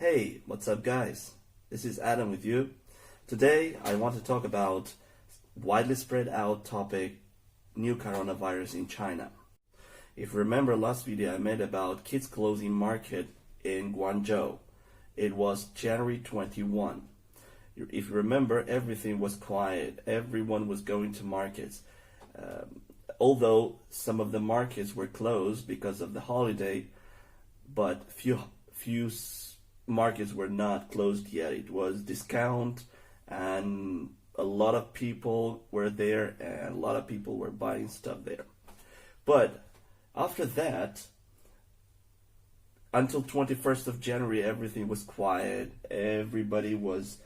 Hey, what's up guys? This is Adam with you. Today I want to talk about widely spread out topic, new coronavirus in China. If you remember last video I made about kids clothing market in Guangzhou, it was January 21. If you remember, everything was quiet, everyone was going to markets. Although some of the markets were closed because of the holiday, but few markets were not closed yet. It was discount, and a lot of people were there, and a lot of people were buying stuff there. But after that, until 21st of January, everything was quiet. Everybody was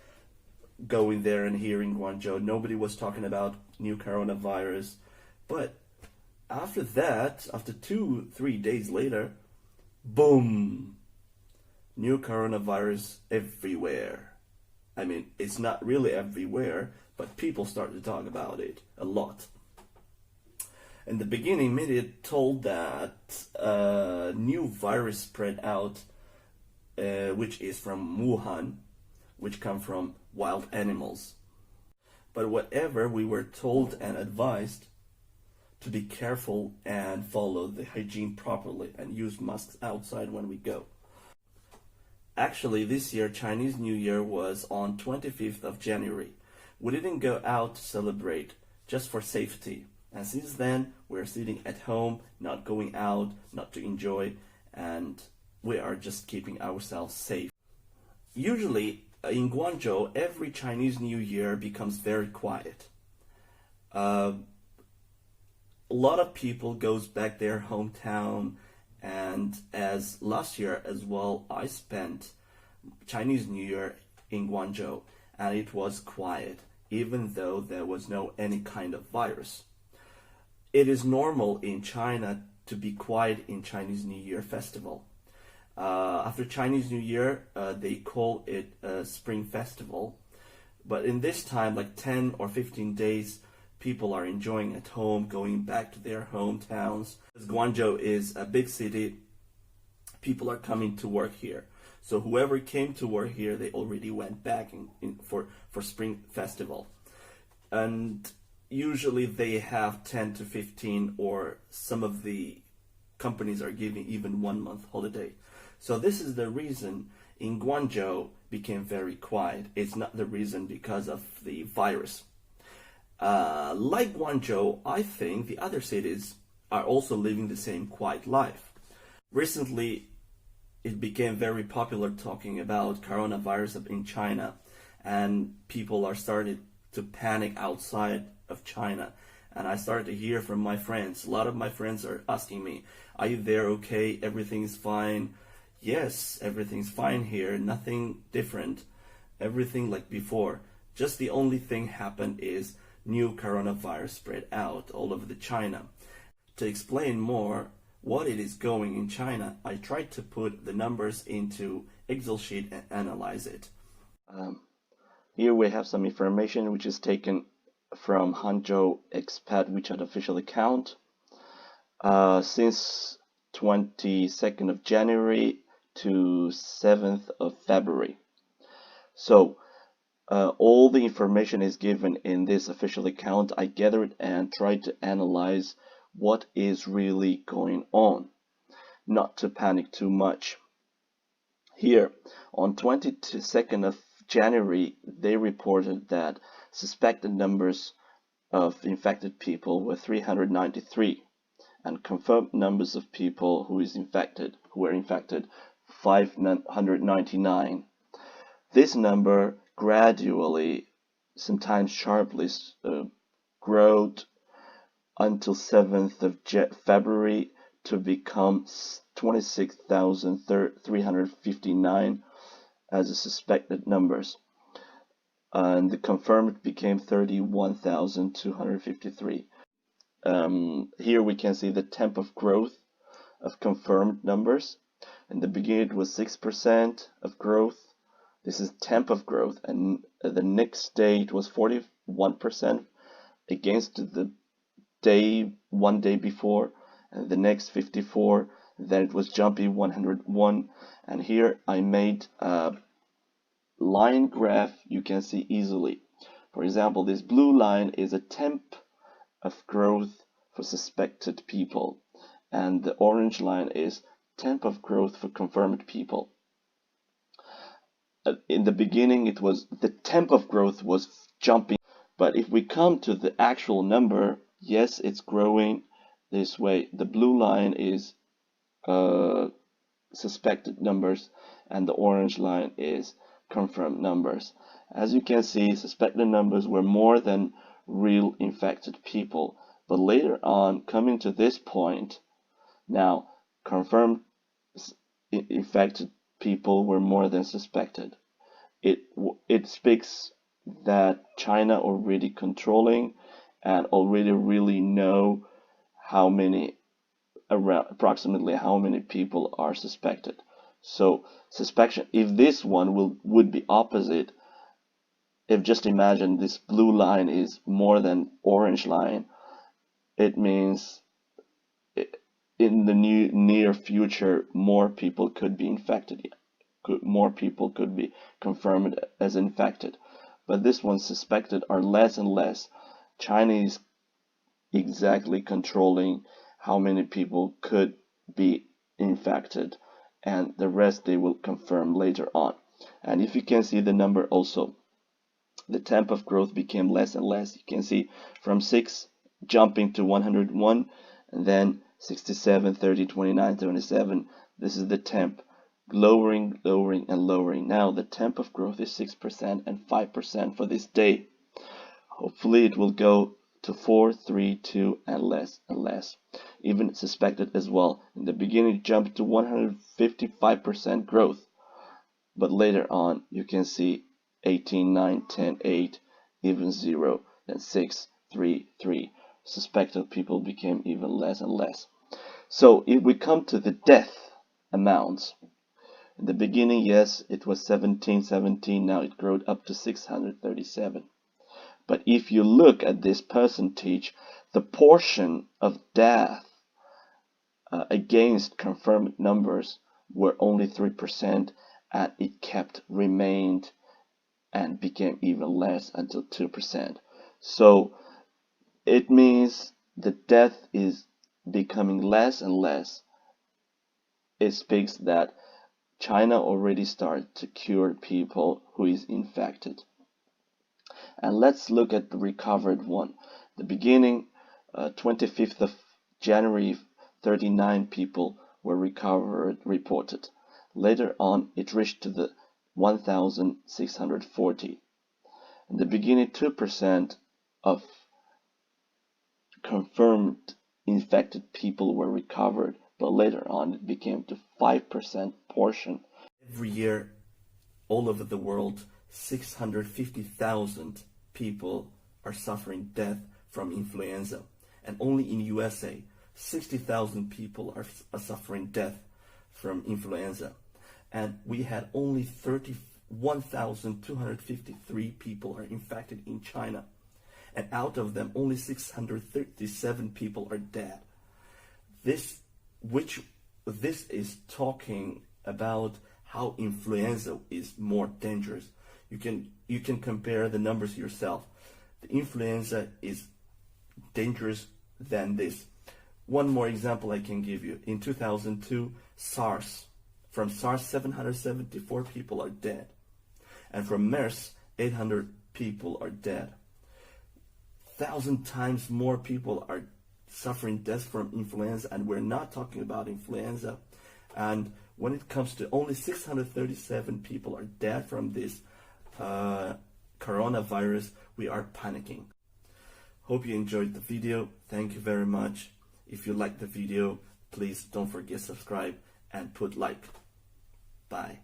going there and here in Guangzhou. Nobody was talking about new coronavirus. But after that, after 2-3 days later, boom, new coronavirus everywhere. I mean, it's not really everywhere, but people started to talk about it a lot. In the beginning, media told that new virus spread out, which is from Wuhan, which come from wild animals. But whatever, we were told and advised to be careful and follow the hygiene properly and use masks outside when we go. Actually, this year, Chinese New Year was on 25th of January. We didn't go out to celebrate, just for safety. And since then, we're sitting at home, not going out, not to enjoy, and we are just keeping ourselves safe. Usually, in Guangzhou, every Chinese New Year becomes very quiet. A lot of people goes back their hometown, and as last year as well, I spent Chinese New Year in Guangzhou, and it was quiet, even though there was no any kind of virus. It is normal in China to be quiet in Chinese New Year festival. After Chinese New Year, they call it a Spring Festival. But in this time, like 10 or 15 days, people are enjoying at home, going back to their hometowns. As Guangzhou is a big city, people are coming to work here. So whoever came to work here, they already went back for Spring Festival. And usually they have 10 to 15, or some of the companies are giving even 1 month holiday. So this is the reason in Guangzhou became very quiet. It's not the reason because of the virus. Like Guangzhou, I think the other cities are also living the same quiet life. Recently, it became very popular talking about coronavirus in China, and people are starting to panic outside of China. And I started to hear from my friends. A lot of my friends are asking me, are you there okay? Everything's fine. Yes, everything's fine here. Nothing different. Everything like before. Just the only thing happened is new coronavirus spread out all over the China. To explain more what it is going in China, I tried to put the numbers into Excel sheet and analyze it. Here we have some information which is taken from Hangzhou Expat WeChat official account. Since 22nd of January to 7th of February. So all the information is given in this official account. I gathered and tried to analyze what is really going on, not to panic too much. Here, on 22nd of January, they reported that suspected numbers of infected people were 393, and confirmed numbers of people who were infected, 599. This number gradually, sometimes sharply, growed until 7th of February to become 26,359 as a suspected numbers. And the confirmed became 31,253. Here we can see the temp of growth of confirmed numbers. In the beginning it was 6% of growth. This is temp of growth, and the next day it was 41% against the one day before, and the next 54, then it was jumping 101, and here I made a line graph you can see easily. For example, this blue line is a temp of growth for suspected people, and the orange line is temp of growth for confirmed people. In the beginning, it was the temp of growth was jumping, but if we come to the actual number, yes, it's growing this way. The blue line is suspected numbers, and the orange line is confirmed numbers. As you can see, suspected numbers were more than real infected people, but later on, coming to this point, now confirmed infected people were more than suspected. It speaks that China already controlling and already really know how many, approximately how many people are suspected. So suspicion, if this one would be opposite, if just imagine this blue line is more than orange line, it means in the near future more people could be infected, more people could be confirmed as infected. But this one suspected are less and less. China is exactly controlling how many people could be infected, and the rest they will confirm later on. And if you can see the number also, the temp of growth became less and less. You can see from 6 jumping to 101, and then 67, 30, 29, 27. This is the temp, lowering, lowering, and lowering. Now the temp of growth is 6% and 5% for this day. Hopefully it will go to 4, 3, 2, and less and less. Even suspected as well. In the beginning it jumped to 155% growth, but later on you can see 18, 9, 10, 8, even 0, then 6, 3, 3. Suspected people became even less and less. So if we come to the death amounts, in the beginning, yes, it was 17, now it grew up to 637. But if you look at this percentage, the portion of death against confirmed numbers were only 3%, and it remained and became even less until 2%. So it means the death is becoming less and less. It speaks that China already started to cure people who is infected. And let's look at the recovered one. The beginning, 25th of January, 39 people were recovered, reported. Later on, it reached to the 1,640. In the beginning, 2% of confirmed infected people were recovered, but later on it became to 5% portion. Every year, all over the world, 650,000 people are suffering death from influenza, and only in USA, 60,000 people are suffering death from influenza, and we had only 31,253 people are infected in China, and out of them only 637 people are dead. This is talking about how influenza is more dangerous. You can compare the numbers yourself. The influenza is dangerous than this. One more example I can give you. In 2002, from SARS 774 people are dead, and from MERS 800 people are dead. 1,000 times more people are suffering deaths from influenza, and we're not talking about influenza. And when it comes to only 637 people are dead from this coronavirus, we are panicking. Hope you enjoyed the video. Thank you very much. If you liked the video, please don't forget to subscribe and put like. Bye.